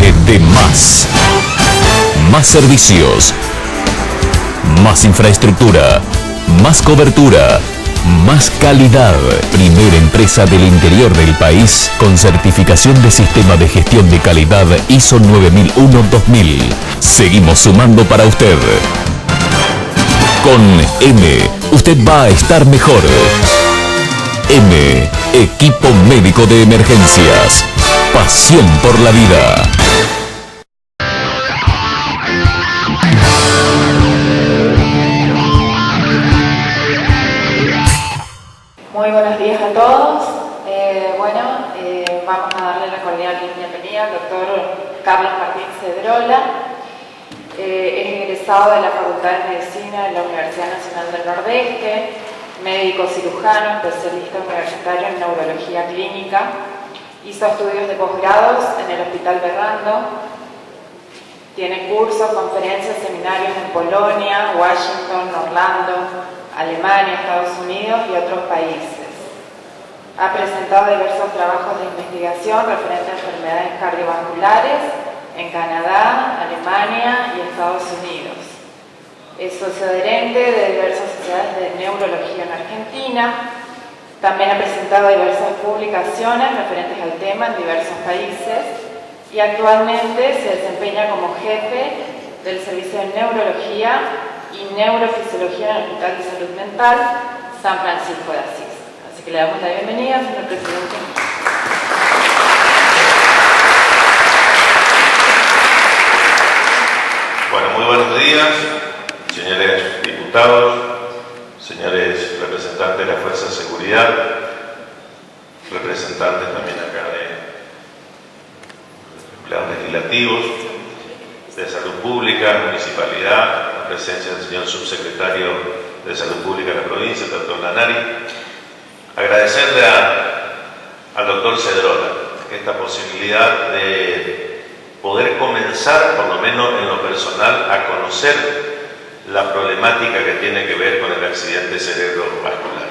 quiere de más. Más servicios. Más infraestructura. Más cobertura. Más calidad. Primera empresa del interior del país con certificación de Sistema de Gestión de Calidad ISO 9001-2000. Seguimos sumando para usted. Con M, usted va a estar mejor. M, Equipo Médico de Emergencias. Pasión por la vida. Muy buenos días a todos. Vamos a darle la cordial bienvenida al doctor Carlos Martín Cedrola. Es egresado de la Facultad de Medicina de la Universidad Nacional del Nordeste, médico cirujano, especialista universitario en neurología clínica. Hizo estudios de posgrados en el Hospital Berrando. Tiene cursos, conferencias, seminarios en Polonia, Washington, Orlando, Alemania, Estados Unidos y otros países. Ha presentado diversos trabajos de investigación referentes a enfermedades cardiovasculares en Canadá, Alemania y Estados Unidos. Es socioadherente de diversas sociedades de neurología en Argentina. También ha presentado diversas publicaciones referentes al tema en diversos países y actualmente se desempeña como jefe del Servicio de Neurología y Neurofisiología en el Hospital de Salud Mental San Francisco de Asís. Así que le damos la bienvenida, señor presidente. Bueno, muy buenos días, señores diputados, señores representantes de la Fuerza de Seguridad, representantes también acá de empleados legislativos, de Salud Pública, Municipalidad, la presencia del señor subsecretario de Salud Pública de la provincia, el doctor Lanari. Agradecerle al doctor Cedrola esta posibilidad de poder comenzar, por lo menos en lo personal, a conocer la problemática que tiene que ver con el accidente cerebrovascular.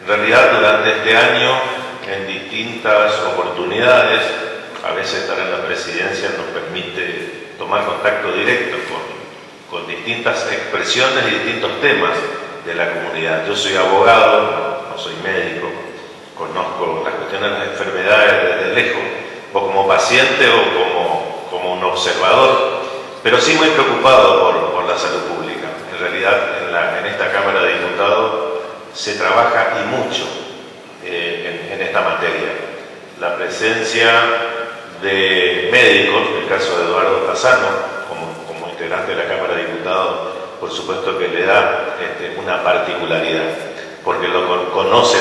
En realidad, durante este año, en distintas oportunidades, a veces estar en la presidencia nos permite tomar contacto directo con distintas expresiones y distintos temas de la comunidad. Yo soy abogado, no soy médico, conozco las cuestiones de las enfermedades desde lejos, o como paciente o como un observador, pero sí muy preocupado por la salud pública. En realidad, en esta Cámara de Diputados se trabaja y mucho en esta materia. La presencia de médicos, en el caso de Eduardo Fasano, como integrante de la Cámara de Diputados, por supuesto que le da una particularidad, porque lo conoce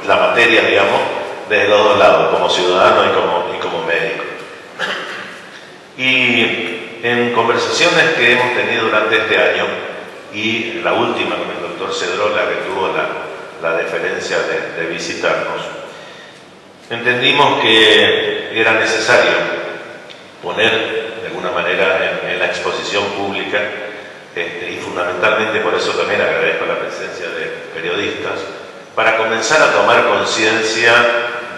la materia, digamos, desde los dos lados, como ciudadano y como médico. Y en conversaciones que hemos tenido durante este año, y la última con el doctor Cedrola, que tuvo la deferencia de visitarnos, entendimos que era necesario poner de alguna manera en la exposición pública, y fundamentalmente por eso también agradezco la presencia de periodistas, para comenzar a tomar conciencia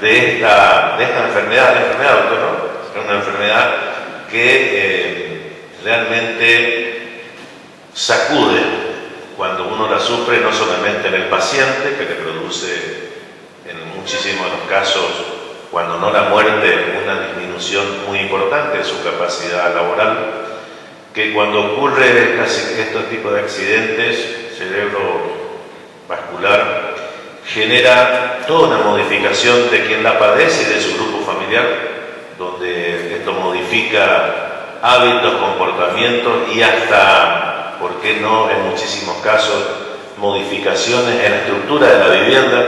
de esta enfermedad. La enfermedad, doctor, ¿no? Es una enfermedad que realmente sacude cuando uno la sufre, no solamente en el paciente, que le produce en muchísimos de los casos, cuando no la muerte, una disminución muy importante de su capacidad laboral, que cuando ocurre estos tipos de accidentes cerebrovascular, genera toda una modificación de quien la padece y de su grupo familiar, donde esto modifica hábitos, comportamientos y hasta, ¿por qué no?, en muchísimos casos, modificaciones en la estructura de la vivienda,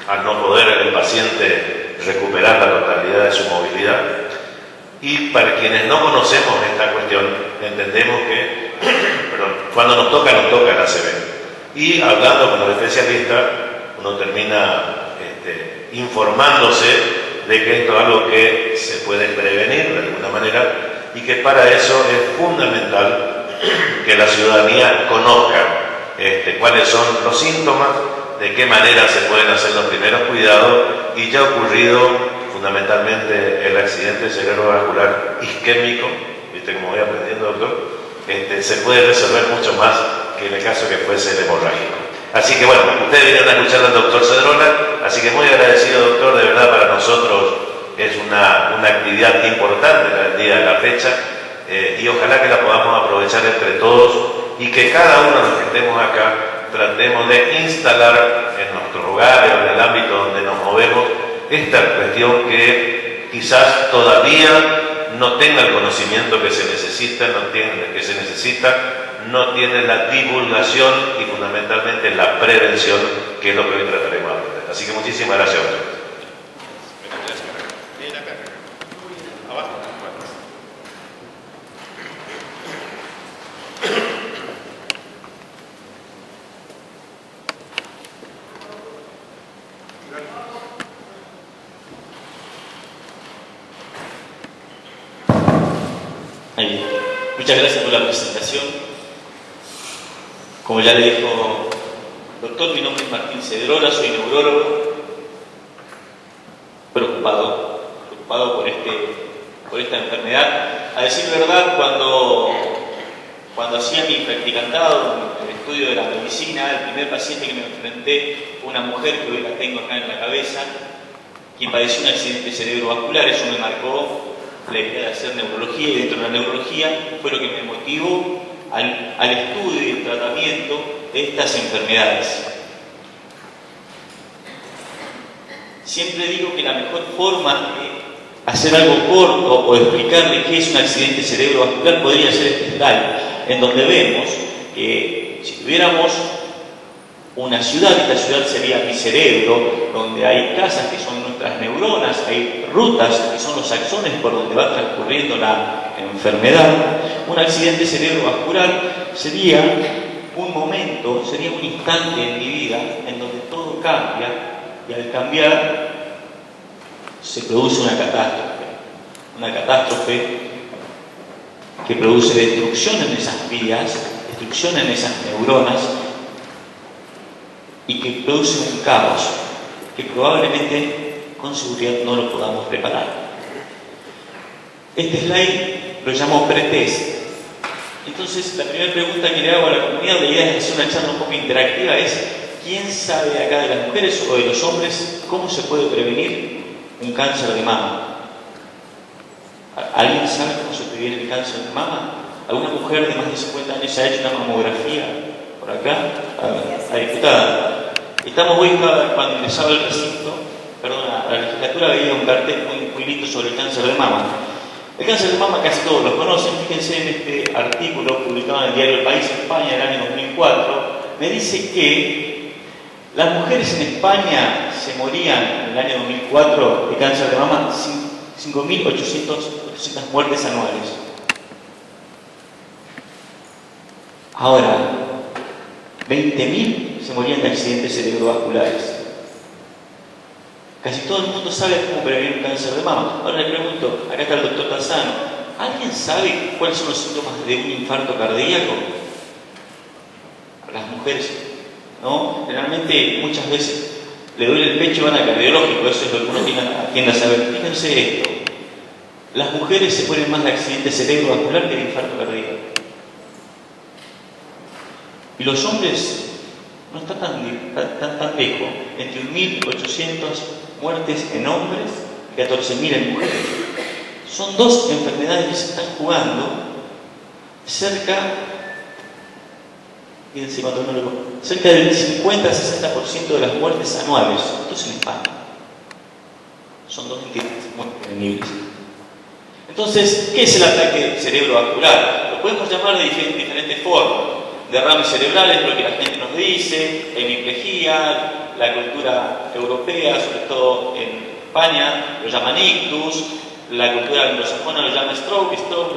al no poder el paciente recuperar la totalidad de su movilidad. Y para quienes no conocemos esta cuestión, entendemos que cuando nos toca el ACV. Y hablando con los especialistas, uno termina informándose de que esto es algo que se puede prevenir de alguna manera y que para eso es fundamental que la ciudadanía conozca cuáles son los síntomas, de qué manera se pueden hacer los primeros cuidados, y ya ha ocurrido fundamentalmente el accidente cerebrovascular isquémico, viste como voy aprendiendo, doctor, se puede resolver mucho más que en el caso que fuese el hemorrágico. Así que bueno, ustedes vinieron a escuchar al doctor Cedrola, así que muy agradecido, doctor, de verdad para nosotros es una actividad importante el día de la fecha, y ojalá que la podamos aprovechar entre todos y que cada uno de los que estemos acá tratemos de instalar en nuestros hogares o en el ámbito donde nos movemos esta cuestión que quizás todavía no tenga el conocimiento que se necesita, no tiene la divulgación y fundamentalmente la prevención, que es lo que hoy trataremos de aprender. Así que muchísimas gracias. Muchas gracias por la presentación. Como ya le dijo el doctor, mi nombre es Martín Cedrola, soy neurólogo, preocupado por esta enfermedad. A decir verdad, cuando hacía mi practicantado en el estudio de la medicina, el primer paciente que me enfrenté fue una mujer que hoy la tengo acá en la cabeza, quien padeció un accidente cerebrovascular. Eso me marcó la idea de hacer neurología, y dentro de la neurología fue lo que me motivó al estudio y el tratamiento de estas enfermedades. Siempre digo que la mejor forma de hacer algo corto o de explicarle qué es un accidente cerebrovascular podría ser este slide, en donde vemos que si tuviéramos una ciudad, esta ciudad sería mi cerebro, donde hay casas que son nuestras neuronas, hay rutas que son los axones por donde va transcurriendo la enfermedad. Un accidente cerebrovascular sería un momento, sería un instante en mi vida en donde todo cambia, y al cambiar se produce una catástrofe que produce destrucción en esas vías, destrucción en esas neuronas, y que produce un caos que probablemente con seguridad no lo podamos preparar. Este slide lo llamo pretest. Entonces, la primera pregunta que le hago a la comunidad, la idea es hacer una charla un poco interactiva, es ¿quién sabe acá de las mujeres o de los hombres cómo se puede prevenir un cáncer de mama? ¿Alguien sabe cómo se previene el cáncer de mama? ¿Alguna mujer de más de 50 años se ha hecho una mamografía? Por acá, a la diputada. Estamos hoy, cuando ingresaba el recinto, a la legislatura, veía un cartel muy lindo sobre el cáncer de mama. El cáncer de mama casi todos lo conocen. Fíjense en este artículo publicado en el diario El País, España, en el año 2004, me dice que las mujeres en España se morían en el año 2004 de cáncer de mama 5.800 muertes anuales. Ahora, 20.000 se morían de accidentes cerebrovasculares. Casi todo el mundo sabe cómo prevenir un cáncer de mama. Ahora le pregunto, acá está el doctor Tazzano, ¿alguien sabe cuáles son los síntomas de un infarto cardíaco? Las mujeres, ¿no? Generalmente, muchas veces, le duele el pecho y van al cardiológico, eso es lo que uno tiende a saber. Fíjense esto, las mujeres se mueren más de accidente cerebrovascular que de infarto cardíaco. Y los hombres no está tan lejos, entre 1.800 muertes en hombres y 14.000 en mujeres. Son dos enfermedades que se están jugando cerca del 50-60% de las muertes anuales. Esto es en España. Son dos entidades muy prevenibles. Entonces, ¿qué es el ataque cerebrovascular? Lo podemos llamar de diferentes formas. Derrames cerebrales, lo que la gente nos dice, hemiplegia, la cultura europea, sobre todo en España, lo llaman ictus, la cultura anglosajona lo llama stroke. Stroke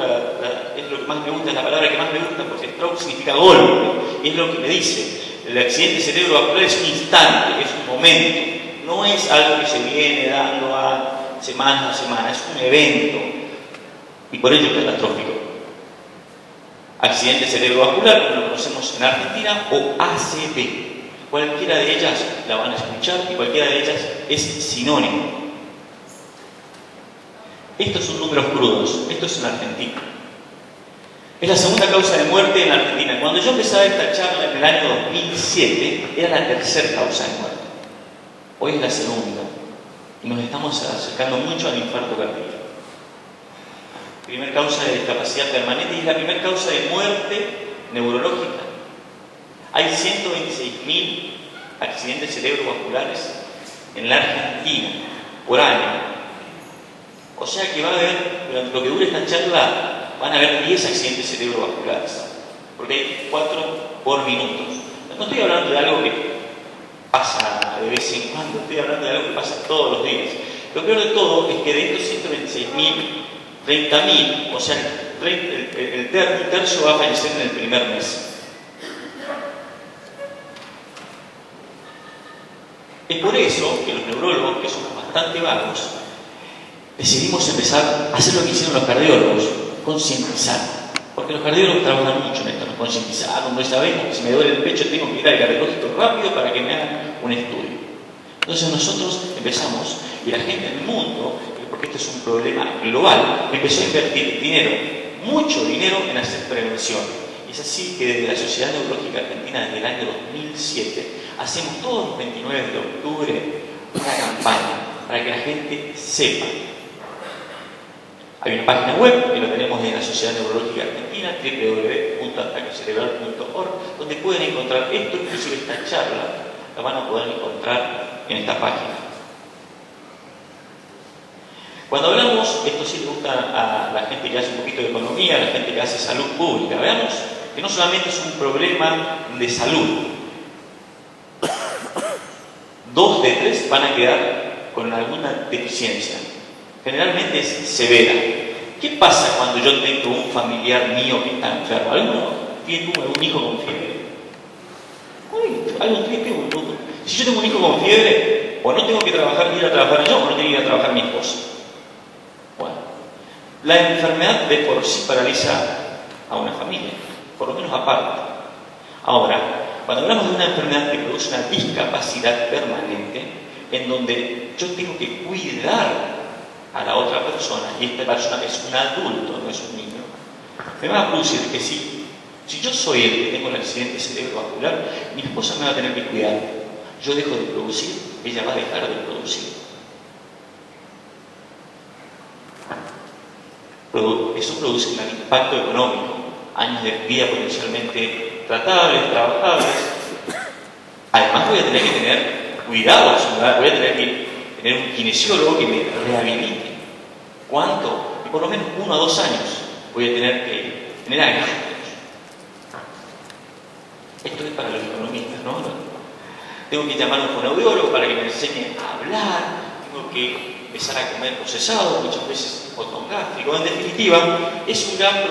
es lo que más me gusta, es la palabra que más me gusta, porque stroke significa golpe, y es lo que me dice. El accidente cerebrovascular es un instante, es un momento, no es algo que se viene dando a semana, es un evento, y por ello es catastrófico. Accidente cerebrovascular, como lo conocemos en Argentina, o ACV. Cualquiera de ellas la van a escuchar y cualquiera de ellas es sinónimo. Estos son números crudos, esto es en Argentina. Es la segunda causa de muerte en Argentina. Cuando yo empezaba esta charla en el año 2007, era la tercera causa de muerte. Hoy es la segunda. Y nos estamos acercando mucho al infarto cardíaco. Primera causa de discapacidad permanente y es la primera causa de muerte neurológica. Hay 126.000 accidentes cerebrovasculares en la Argentina por año. O sea que va a haber, durante lo que dure esta charla, van a haber 10 accidentes cerebrovasculares, porque hay 4 por minuto. No estoy hablando de algo que pasa de vez en cuando, estoy hablando de algo que pasa todos los días. Lo peor de todo es que de estos 126.000, 30.000, o sea, un tercio va a fallecer en el primer mes. Es por eso que los neurólogos, que somos bastante vagos, decidimos empezar a hacer lo que hicieron los cardiólogos, concientizar. Porque los cardiólogos trabajan mucho en esto, nos concientizaron, no sabemos que si me duele el pecho tengo que ir al cardiológico rápido para que me hagan un estudio. Entonces nosotros empezamos, y la gente en el mundo, porque esto es un problema global, empezó a invertir dinero, mucho dinero en hacer prevención. Y es así que desde la Sociedad Neurológica Argentina, desde el año 2007, hacemos todos los 29 de octubre una campaña para que la gente sepa. Hay una página web que lo tenemos en la Sociedad Neurológica Argentina, www.ataquecerebral.org, donde pueden encontrar esto, inclusive esta charla, la van a poder encontrar en esta página. Cuando hablamos, esto sí le gusta a la gente que hace un poquito de economía, a la gente que hace salud pública, veamos que no solamente es un problema de salud. 2 de 3 van a quedar con alguna deficiencia. Generalmente es severa. ¿Qué pasa cuando yo tengo un familiar mío que está enfermo? ¿Alguno tiene un hijo con fiebre? Si yo tengo un hijo con fiebre, o no tengo que ir a trabajar yo, o no tengo que ir a trabajar mi esposa. Bueno, la enfermedad de por sí paraliza a una familia, por lo menos aparte. Ahora, cuando hablamos de una enfermedad que produce una discapacidad permanente, en donde yo tengo que cuidar a la otra persona, y esta persona es un adulto, no es un niño, me va a producir que si yo soy el que tengo el accidente cerebrovascular, mi esposa me va a tener que cuidar. Yo dejo de producir, ella va a dejar de producir. Eso produce un impacto económico, años de vida potencialmente tratables, trabajables. Además voy a tener que tener cuidados, voy a tener que tener un kinesiólogo que me rehabilite. ¿Cuánto? Y por lo menos 1 a 2 años voy a tener que tener años. Esto es para los economistas, ¿no? Tengo que llamar a un fonoaudiólogo para que me enseñe a hablar, tengo que empezar a comer procesado, muchas veces botón gástrico. En definitiva, es un gran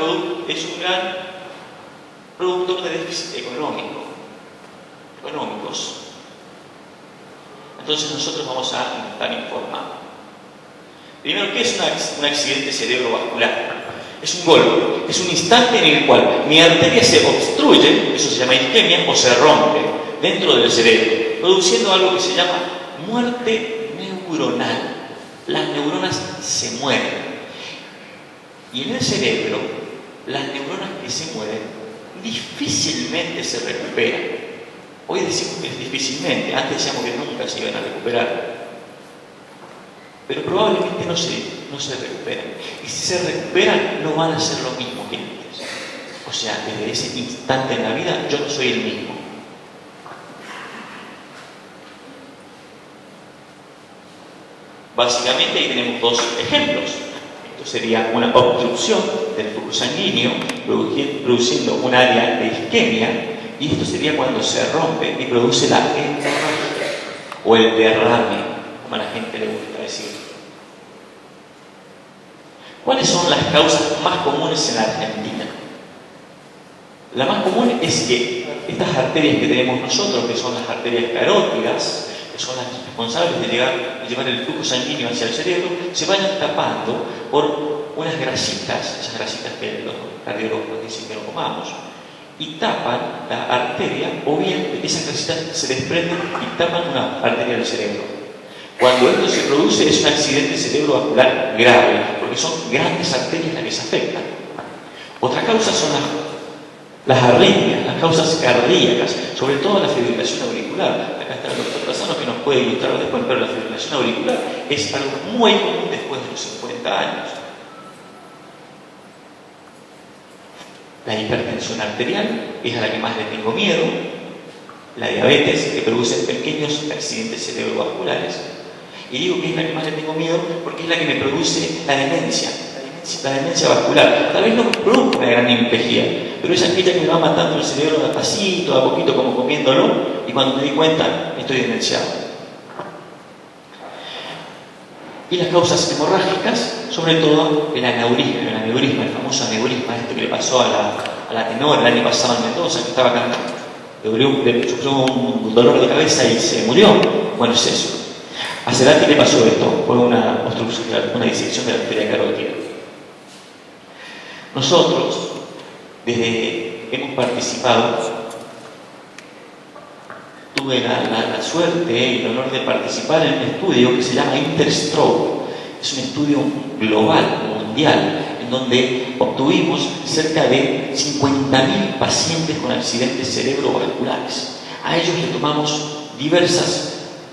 productor de déficit económicos. Entonces nosotros vamos a intentar informar. Primero, ¿qué es un accidente cerebrovascular? Es un golpe, es un instante en el cual mi arteria se obstruye, eso se llama isquemia, o se rompe dentro del cerebro, produciendo algo que se llama muerte neuronal. Las neuronas se mueren. Y en el cerebro, las neuronas que se mueren difícilmente se recuperan. Hoy decimos que es difícilmente, antes decíamos que nunca se iban a recuperar. Pero probablemente no se recuperan. Y si se recuperan, no van a ser lo mismo que antes. O sea, desde ese instante en la vida, yo no soy el mismo. Básicamente ahí tenemos 2 ejemplos. Esto sería una obstrucción del flujo sanguíneo, produciendo un área de isquemia, y esto sería cuando se rompe y produce la hemorragia o el derrame, como a la gente le gusta decir. ¿Cuáles son las causas más comunes en la Argentina? La más común es que estas arterias que tenemos nosotros, que son las arterias carótidas, que son las responsables de llevar el flujo sanguíneo hacia el cerebro, se vayan tapando por unas grasitas, esas grasitas que los cardiólogos nos dicen que no comamos, y tapan la arteria, o bien esas grasitas se desprenden y tapan una arteria del cerebro. Cuando esto se produce es un accidente cerebrovascular grave, porque son grandes arterias las que se afectan. Otra causa son las arritmias, las causas cardíacas, sobre todo la fibrilación auricular. Acá está el doctor Lozano que nos puede ilustrar después, pero la fibrilación auricular es algo muy común después de los 50 años. La hipertensión arterial es a la que más le tengo miedo. La diabetes, que produce pequeños accidentes cerebrovasculares. Y digo que es la que más le tengo miedo porque es la que me produce la demencia vascular. Tal vez no me produzca una gran hemiplegia, pero es aquella que me va matando el cerebro de a pasito, a poquito, como comiéndolo, y cuando me di cuenta, estoy demenciado. Y las causas hemorrágicas, sobre todo el aneurisma, el famoso aneurisma, este que le pasó a la tenora el año pasado en Mendoza, que estaba cantando. Le sufrió un dolor de cabeza y se murió. Bueno, es eso. A Cerati le pasó esto, fue una obstrucción, una disección de la arteria carótida. Nosotros, hemos participado, tuve la suerte y el honor de participar en un estudio que se llama Interstroke. Es un estudio global, mundial, en donde obtuvimos cerca de 50.000 pacientes con accidentes cerebrovasculares. A ellos le tomamos diversas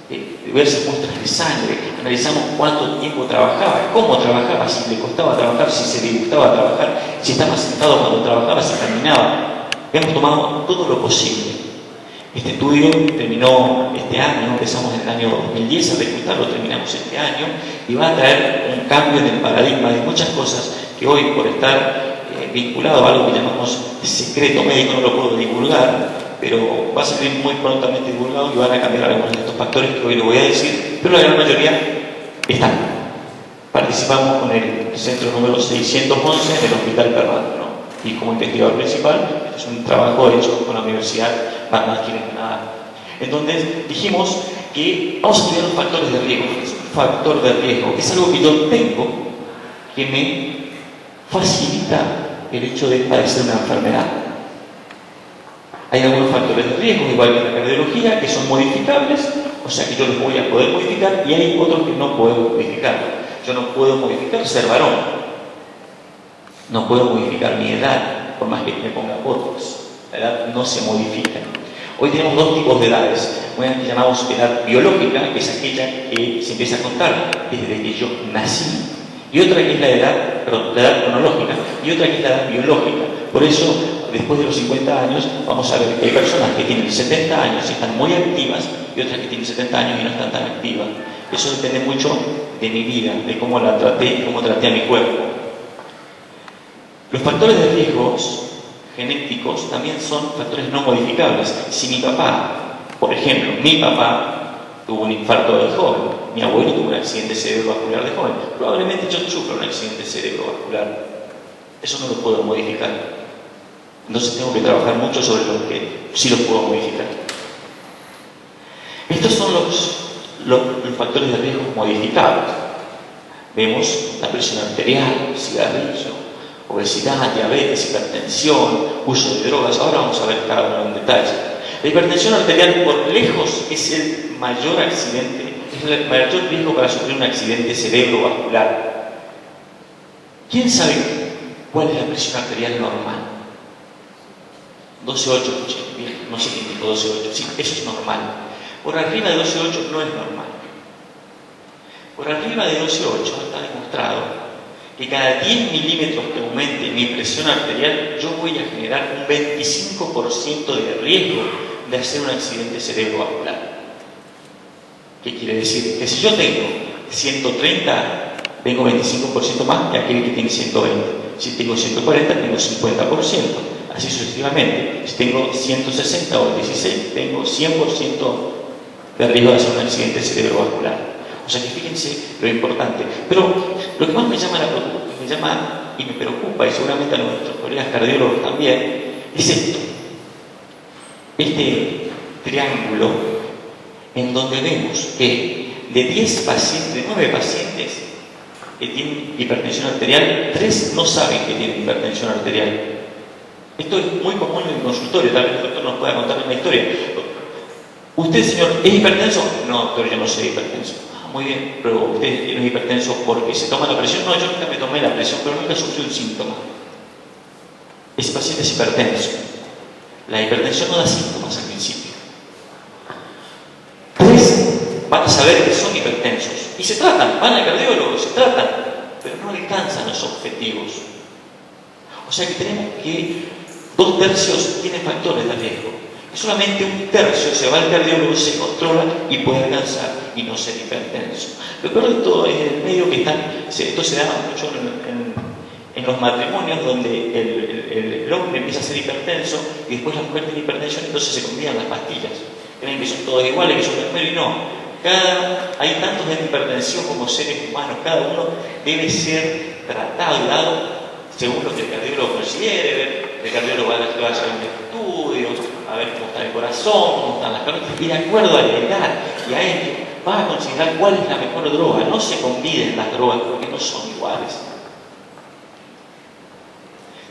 muestras de sangre, analizamos cuánto tiempo trabajaba, cómo trabajaba, si le costaba trabajar, si se le gustaba trabajar, si estaba sentado cuando trabajaba, si caminaba. Hemos tomado todo lo posible. Este estudio terminó este año, empezamos en el año 2010 a reclutarlo, terminamos este año, y va a traer un cambio en el paradigma de muchas cosas que hoy, por estar vinculado a algo que llamamos secreto médico, no lo puedo divulgar, pero va a salir muy prontamente divulgado y van a cambiar algunos de estos factores que hoy lo voy a decir, pero la gran mayoría están. Participamos con el centro número 611 del Hospital Perrano, ¿no? Y como investigador principal, es un trabajo hecho con la Universidad McMaster en Canadá. Entonces dijimos que vamos a estudiar los factores de riesgo. Es un factor de riesgo, es algo que yo tengo que me facilita el hecho de padecer una enfermedad. Hay algunos factores de riesgo, igual que en la cardiología, que son modificables, o sea que yo los voy a poder modificar, y hay otros que no puedo modificar. Yo no puedo modificar ser varón, no puedo modificar mi edad, por más que me ponga botox. La edad no se modifica. Hoy tenemos dos tipos de edades. Una que llamamos edad biológica, que es aquella que se empieza a contar desde que yo nací, y otra que es la edad cronológica, y otra que es la edad biológica. Por eso, después de los 50 años, vamos a ver que hay personas que tienen 70 años y están muy activas, y otras que tienen 70 años y no están tan activas. Eso depende mucho de mi vida, de cómo la traté, cómo traté a mi cuerpo. Los factores de riesgos genéticos también son factores no modificables. Si mi papá, por ejemplo, mi papá tuvo un infarto de joven, mi abuelo tuvo un accidente cerebrovascular de joven, probablemente yo sufro un accidente cerebrovascular. Eso no lo puedo modificar. Entonces tengo que trabajar mucho sobre lo que sí lo puedo modificar. Estos son los factores de riesgo modificables. Vemos la presión arterial, cigarrillo, obesidad, diabetes, hipertensión, uso de drogas. Ahora vamos a ver cada uno en detalle. La hipertensión arterial, por lejos, es el mayor accidente, es el mayor riesgo para sufrir un accidente cerebrovascular. ¿Quién sabe cuál es la presión arterial normal? 12,8, no sé quién dijo 12,8, sí, eso es normal. Por arriba de 12,8 no es normal. Por arriba de 12,8 está demostrado que cada 10 milímetros que aumente mi presión arterial, yo voy a generar un 25% de riesgo de hacer un accidente cerebrovascular. ¿Qué quiere decir? Que si yo tengo 130, tengo 25% más que aquel que tiene 120. Si tengo 140, tengo 50%. Así sucesivamente. Si tengo 160 o 16, tengo 100% de riesgo de hacer un accidente cerebrovascular. O sea que fíjense lo importante. Pero lo que más me llama y me preocupa, y seguramente a nuestros colegas cardiólogos también, es esto. Este triángulo en donde vemos que de 10 pacientes, de 9 pacientes que tienen hipertensión arterial, 3 no saben que tienen hipertensión arterial. Esto es muy común en el consultorio, tal vez el doctor nos pueda contar una historia. ¿Usted, señor, es hipertenso? No, doctor, yo no soy hipertenso. muy bien, pero usted no es hipertenso porque se toma la presión. No, yo nunca me tomé la presión, pero nunca sufrí un síntoma. Ese paciente es hipertenso. La hipertensión no da síntomas al principio. 3 van a saber que son hipertensos y se tratan, van al cardiólogo, se tratan, pero no alcanzan los objetivos. O sea que tenemos que 2/3 tienen factores de riesgo. Y solamente 1/3 se va al cardiólogo, se controla y puede alcanzar y no ser hipertenso. Lo peor de todo es el medio que esto se da mucho en los matrimonios donde el hombre empieza a ser hipertenso y después la mujer tiene hipertensión, entonces se combinan las pastillas. Creen que son todos iguales, que son enfermos y no. Hay tantos de hipertensión como seres humanos, cada uno debe ser tratado y dado según lo que el cardiólogo considere. El cardiólogo va a hacer un estudio, a ver cómo está el corazón, cómo están las carótidas, y de acuerdo a la edad y a ello va a considerar cuál es la mejor droga. No se combinen las drogas porque no son iguales.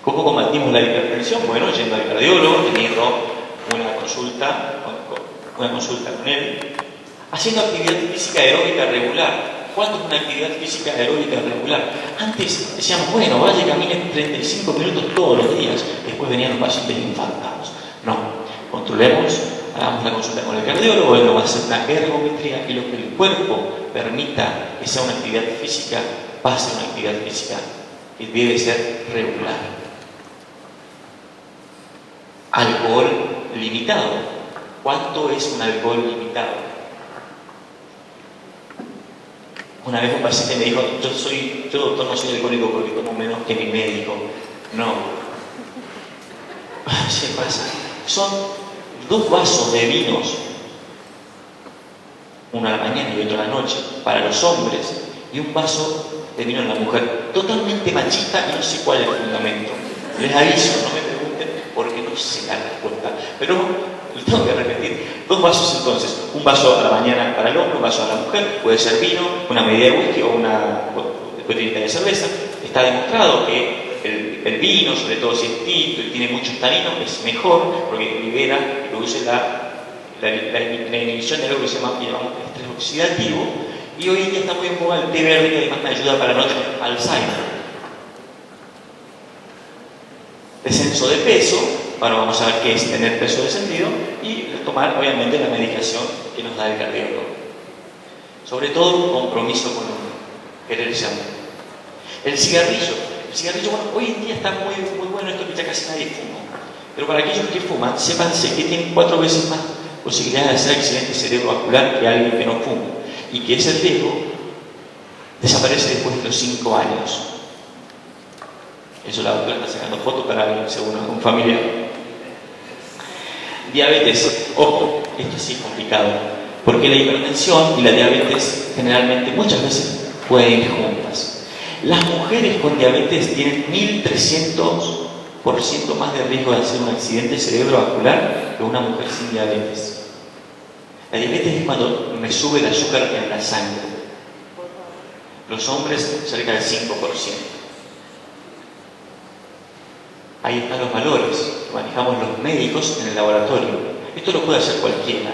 ¿Cómo combatimos la hipertensión? Bueno, yendo al cardiólogo, teniendo una consulta con él, haciendo actividad física aeróbica regular. ¿Cuánto es una actividad física aeróbica regular? Antes decíamos, bueno, vaya y camine 35 minutos todos los días. Después venían los pacientes infartados. No, controlemos, hagamos la consulta con el cardiólogo, él nos va a hacer una ergometría y lo que el cuerpo permita que sea una actividad física, va a ser una actividad física que debe ser regular. Alcohol limitado. ¿Cuánto es un alcohol limitado? Una vez un paciente me dijo, yo doctor no soy alcohólico porque tomo menos que mi médico. No. ¿Qué pasa? Son 2 vasos de vinos, uno a la mañana y otro a la noche, para los hombres, y un vaso de vino en la mujer. Totalmente machista y no sé cuál es el fundamento. Les aviso, no me pregunten porque no sé la respuesta. Pero lo tengo que repetir. 2 vasos entonces, un vaso a la mañana para el hombre, un vaso a la mujer, puede ser vino, una medida de whisky o una botellita de cerveza. Está demostrado que el vino, sobre todo si es tinto y tiene muchos taninos, es mejor porque libera y produce la inhibición de algo que llamamos estrés oxidativo. Y hoy en día está muy en boga el té verde, que además me ayuda para no tener Alzheimer. Descenso de peso, bueno, vamos a ver qué es tener peso descendido, y tomar obviamente la medicación que nos da el cardiólogo. Sobre todo, compromiso con uno, querer ser. El cigarrillo, bueno, hoy en día está muy bueno esto que ya casi nadie fuma. Pero para aquellos que fuman, sépanse que tienen 4 veces más posibilidades de hacer accidente cerebrovascular que alguien que no fuma. Y que ese riesgo desaparece después de los 5 años. Eso la doctora está sacando fotos para alguien, según un familiar. Diabetes, ojo, esto sí es complicado, porque la hipertensión y la diabetes generalmente muchas veces pueden ir juntas. Las mujeres con diabetes tienen 1300% más de riesgo de hacer un accidente cerebrovascular que una mujer sin diabetes. La diabetes es cuando me sube el azúcar en la sangre. Los hombres cerca del 5%. Ahí están los valores que manejamos los médicos en el laboratorio. Esto lo puede hacer cualquiera.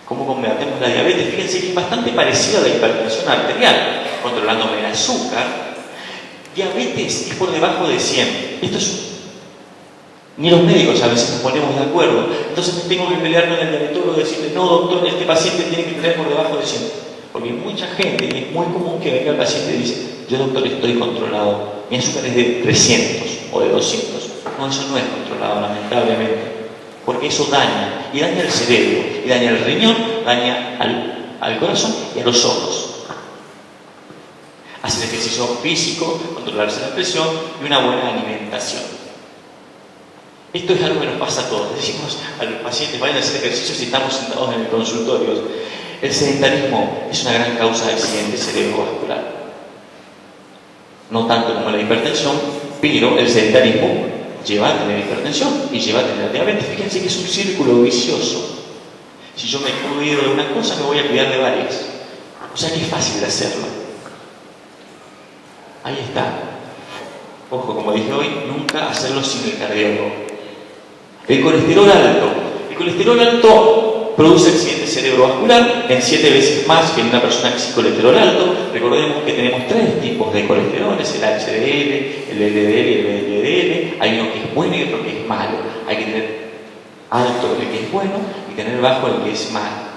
¿Cómo combatemos la diabetes? Fíjense que es bastante parecida a la hipertensión arterial, controlándome el azúcar. Diabetes es por debajo de 100. Esto es ni los médicos a veces nos ponemos de acuerdo. Entonces me tengo que pelear con el diabetólogo y decirle, no doctor, este paciente tiene que tener por debajo de 100. Porque mucha gente, y es muy común que venga el paciente y dice, yo doctor estoy controlado, mi azúcar es de 300 o de 200. No, eso no es controlado, lamentablemente. Porque eso daña, y daña el cerebro, y daña el riñón, daña al corazón y a los ojos. Hacer ejercicio físico, controlarse la presión y una buena alimentación. Esto es algo que nos pasa a todos. Decimos a los pacientes, vayan a hacer ejercicio si estamos sentados en el consultorio. El sedentarismo es una gran causa de accidente cerebrovascular. No tanto como la hipertensión, pero el sedentarismo lleva a tener hipertensión y lleva a tener diabetes. Fíjense que es un círculo vicioso. Si yo me cuido de una cosa, me voy a cuidar de varias. O sea que es fácil de hacerlo. Ahí está. Ojo, como dije hoy, nunca hacerlo sin el cardiólogo. El colesterol alto. El colesterol alto produce accidentes cerebrovascular en 7 veces más que en una persona que sí colesterol alto. Recordemos que tenemos 3 tipos de colesteroles, el HDL, el LDL y el VLDL. Hay uno que es bueno y otro que es malo. Hay que tener alto el que es bueno y tener bajo el que es malo.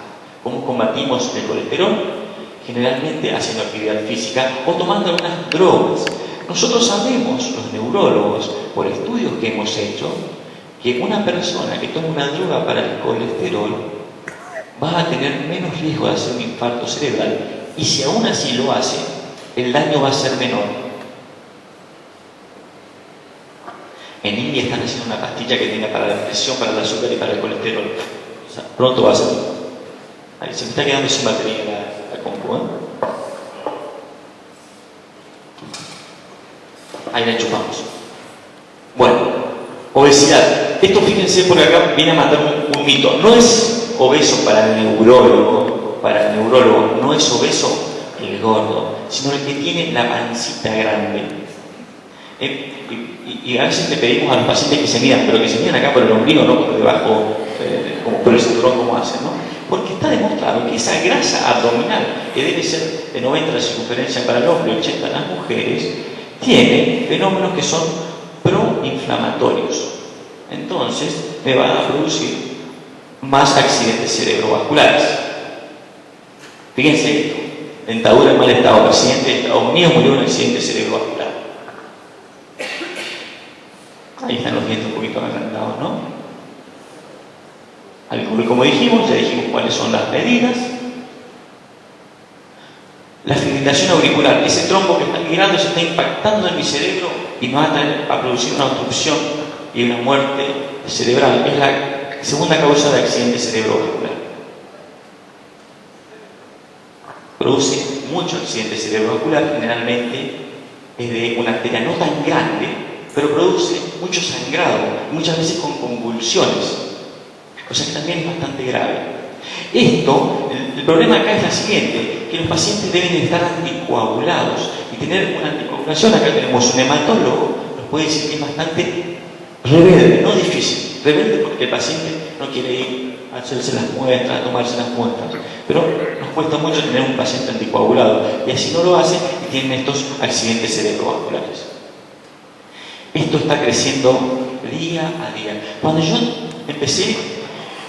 ¿Cómo combatimos el colesterol? Generalmente haciendo actividad física o tomando algunas drogas. Nosotros sabemos, los neurólogos, por estudios que hemos hecho, que una persona que toma una droga para el colesterol va a tener menos riesgo de hacer un infarto cerebral, y si aún así lo hace, el daño va a ser menor. En India están haciendo una pastilla que tenga para la presión, para el azúcar y para el colesterol. O sea, pronto va a ser. Ahí se me está quedando sin batería la compu, ¿eh? Ahí la enchufamos. Bueno, obesidad. Esto, fíjense, por acá viene a matar un mito. No es obeso para el neurólogo, no es obeso el gordo, sino el que tiene la pancita grande. Y a veces le pedimos a los pacientes que se midan, pero que se midan acá por el ombligo, no por debajo, como por el cinturón, como hacen, ¿no? Porque está demostrado que esa grasa abdominal, que debe ser de 90 de circunferencia para el hombre y 80 en las mujeres, tiene fenómenos que son proinflamatorios. Entonces, me van a producir más accidentes cerebrovasculares. Fíjense esto: dentadura en mal estado, presidente de Estados Unidos murió en un accidente cerebrovascular. Ahí están los dientes un poquito agrandados, ¿no? Alcohol, como dijimos, ya dijimos cuáles son las medidas. La fibrilación auricular, ese trombo que está migrando se está impactando en mi cerebro y me va a producir una obstrucción y una muerte cerebral. Es la segunda causa de accidente cerebrovascular. Produce mucho accidente cerebrovascular, generalmente es de una arteria no tan grande, pero produce mucho sangrado, muchas veces con convulsiones, o sea que también es bastante grave. El problema acá es la siguiente, que los pacientes deben estar anticoagulados y tener una anticoagulación. Acá tenemos un hematólogo, nos puede decir que es bastante rebelde, no difícil, rebelde porque el paciente no quiere ir a hacerse las muestras, a tomarse las muestras, pero nos cuesta mucho tener un paciente anticoagulado y así no lo hace y tienen estos accidentes cerebrovasculares. Esto está creciendo día a día. Cuando yo empecé,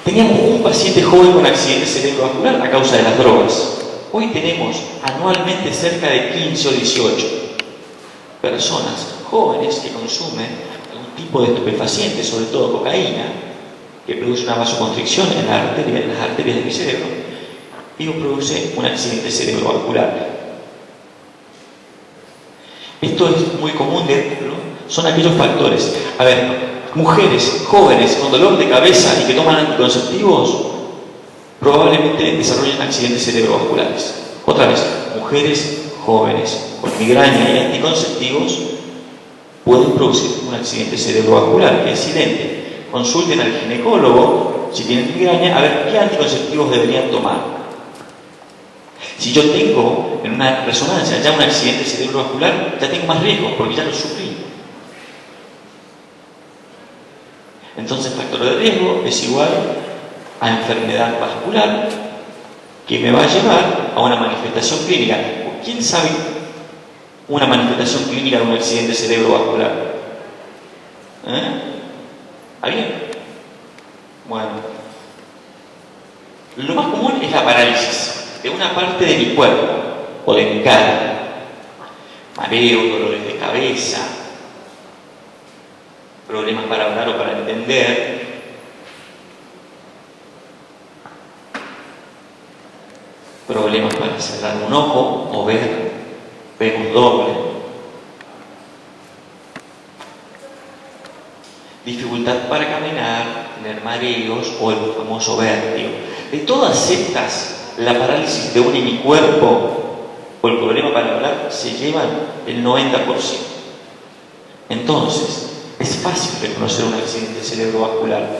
teníamos un paciente joven con accidente cerebrovascular a causa de las drogas. Hoy tenemos anualmente cerca de 15 o 18 personas jóvenes que consumen algún tipo de estupefaciente, sobre todo cocaína, que produce una vasoconstricción en las arterias de mi cerebro y produce un accidente cerebrovascular. Esto es muy común ¿no? Son aquellos factores. A ver, mujeres jóvenes con dolor de cabeza y que toman anticonceptivos probablemente desarrollen accidentes cerebrovasculares. Otra vez, mujeres jóvenes con migraña y anticonceptivos pueden producir un accidente cerebrovascular. Excelente. Consulten al ginecólogo si tienen migraña a ver qué anticonceptivos deberían tomar. Si yo tengo en una resonancia ya un accidente cerebrovascular, ya tengo más riesgo porque ya lo sufrí. Entonces, factor de riesgo es igual a enfermedad vascular que me va a llevar a una manifestación clínica. ¿Quién sabe una manifestación clínica de un accidente cerebrovascular? ¿Está bien? Bueno, lo más común es la parálisis de una parte de mi cuerpo o de mi cara. Mareos, dolores de cabeza, problemas para hablar o para entender, problemas para cerrar un ojo o vemos doble, dificultad para caminar, tener mareos o el famoso vértigo. De todas estas, la parálisis de un hemicuerpo o el problema para hablar se llevan el 90%. Entonces, es fácil reconocer un accidente cerebrovascular.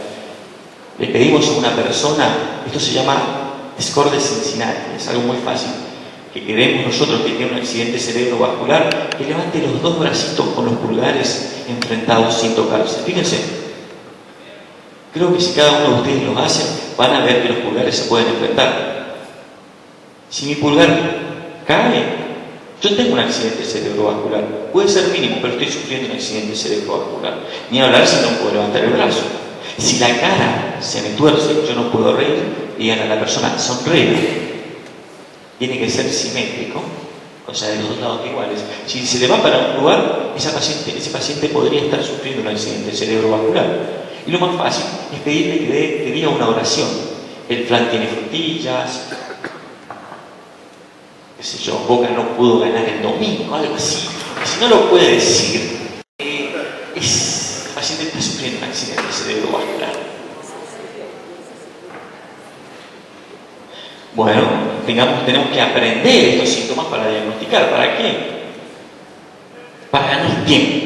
Le pedimos a una persona, esto se llama score de Cincinnati, es algo muy fácil, que queremos nosotros que tiene un accidente cerebrovascular, que levante los dos bracitos con los pulgares enfrentados sin tocarse. Fíjense, creo que si cada uno de ustedes lo hace, van a ver que los pulgares se pueden enfrentar. Si mi pulgar cae, yo tengo un accidente cerebrovascular. Puede ser mínimo, pero estoy sufriendo un accidente cerebrovascular. Ni hablar si no puedo levantar el brazo. Si la cara se me tuerce, yo no puedo reír, y digan a la persona, sonríe. Tiene que ser simétrico, o sea, de los dos lados iguales. Si se le va para un lugar, ese paciente podría estar sufriendo un accidente cerebrovascular. Y lo más fácil es pedirle que diga una oración. El flan tiene frutillas, qué sé yo, Boca no pudo ganar el domingo, algo así. Y si no lo puede decir, el paciente está sufriendo un accidente cerebrovascular. Bueno, tenemos que aprender estos síntomas para diagnosticar. ¿Para qué? Para ganar tiempo.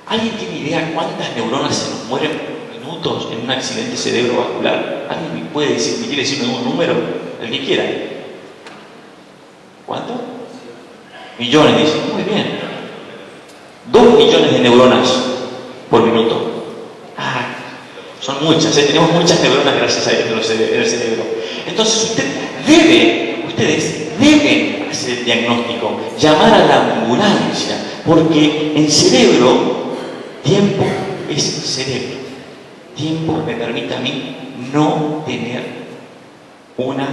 ¿Alguien tiene idea cuántas neuronas se nos mueren por minutos en un accidente cerebrovascular? ¿Alguien me puede decir, me quiere decir un número? El que quiera. ¿Cuánto? Millones, dice. Muy bien. 2 millones de neuronas por minuto. Ah, son muchas, tenemos muchas neuronas gracias a el cerebro. Entonces ustedes deben hacer el diagnóstico, llamar a la ambulancia, porque en cerebro, tiempo es cerebro. Tiempo me permite a mí no tener una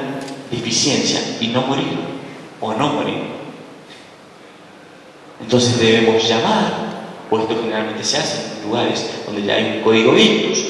deficiencia y no morir, o no morir. Entonces debemos llamar, o esto generalmente se hace en lugares donde ya hay un código ictus.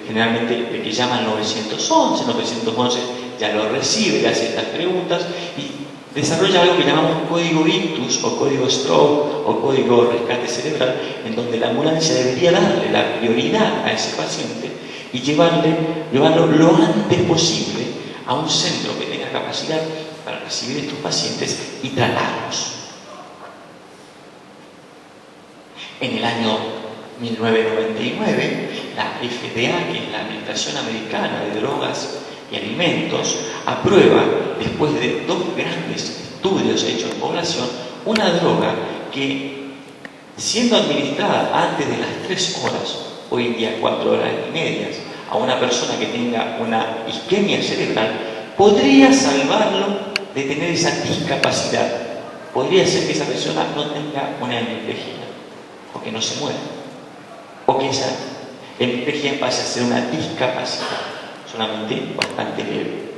Generalmente el que llama al 911 ya lo recibe, le hace estas preguntas y desarrolla algo que llamamos código ictus o código stroke o código rescate cerebral, en donde la ambulancia debería darle la prioridad a ese paciente y llevarlo lo antes posible a un centro que tenga capacidad para recibir estos pacientes y tratarlos. En el año 1999, la FDA, que es la Administración Americana de Drogas y Alimentos, aprueba, después de 2 grandes estudios hechos en población, una droga que, siendo administrada antes de las 3 horas, hoy en día 4 horas y medias, a una persona que tenga una isquemia cerebral, podría salvarlo de tener esa discapacidad. Podría ser que esa persona no tenga una hemiplegia, o que no se muera, o que esa hemiplegia pase a ser una discapacidad, solamente bastante leve.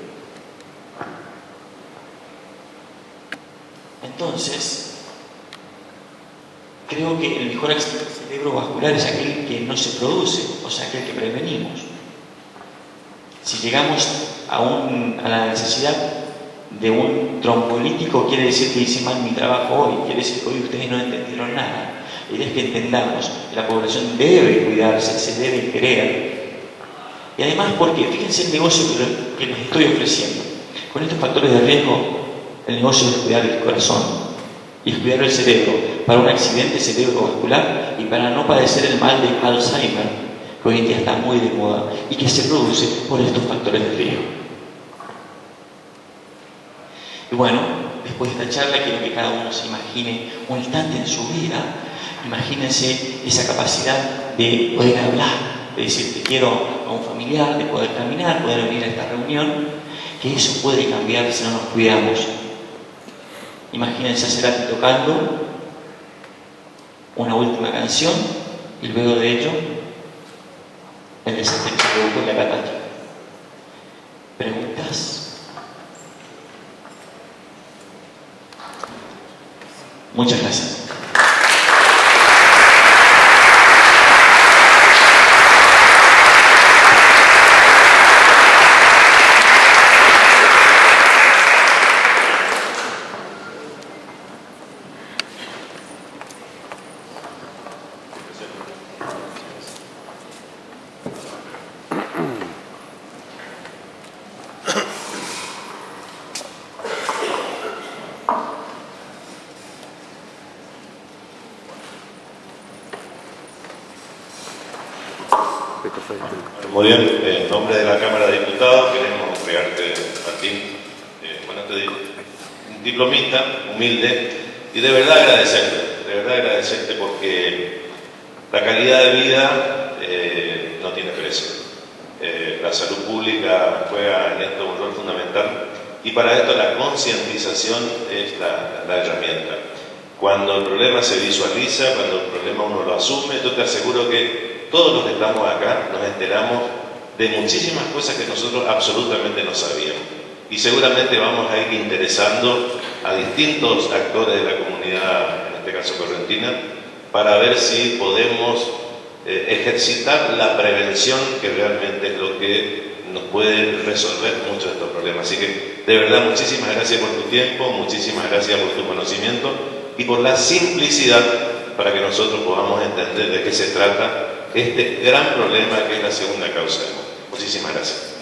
Entonces, creo que el mejor accidente cerebrovascular es aquel que no se produce, o sea, aquel que prevenimos. Si llegamos a la necesidad de un trombolítico, quiere decir que hice mal mi trabajo hoy, quiere decir que hoy ustedes no entendieron nada. La idea es que entendamos que la población debe cuidarse, se debe querer. Y además, porque fíjense el negocio que les estoy ofreciendo. Con estos factores de riesgo, el negocio es cuidar el corazón y es cuidar el cerebro para un accidente cerebrovascular y para no padecer el mal de Alzheimer, que hoy en día está muy de moda y que se produce por estos factores de riesgo. Y bueno, después de esta charla quiero que cada uno se imagine un instante en su vida. Imagínense esa capacidad de poder hablar, de decir te quiero a un familiar, de poder caminar, poder venir a esta reunión, que eso puede cambiar si no nos cuidamos. Imagínense a Cerati tocando una última canción y luego de ello el desastre que se produjo en la catástrofe. ¿Preguntas? Muchas gracias. Muy bien, en nombre de la Cámara de Diputados queremos entregarte, Martín, un diplomita humilde y de verdad agradecerte porque la calidad de vida no tiene precio. la salud pública juega en esto un rol fundamental y para esto la concientización es la herramienta. Cuando el problema se visualiza, cuando el problema uno lo asume, yo te aseguro que todos los que estamos acá nos enteramos de muchísimas cosas que nosotros absolutamente no sabíamos. Y seguramente vamos a ir interesando a distintos actores de la comunidad, en este caso correntina, para ver si podemos ejercitar la prevención, que realmente es lo que nos puede resolver muchos de estos problemas. Así que, de verdad, muchísimas gracias por tu tiempo, muchísimas gracias por tu conocimiento y por la simplicidad para que nosotros podamos entender de qué se trata este gran problema que es la segunda causa del mundo. Muchísimas gracias.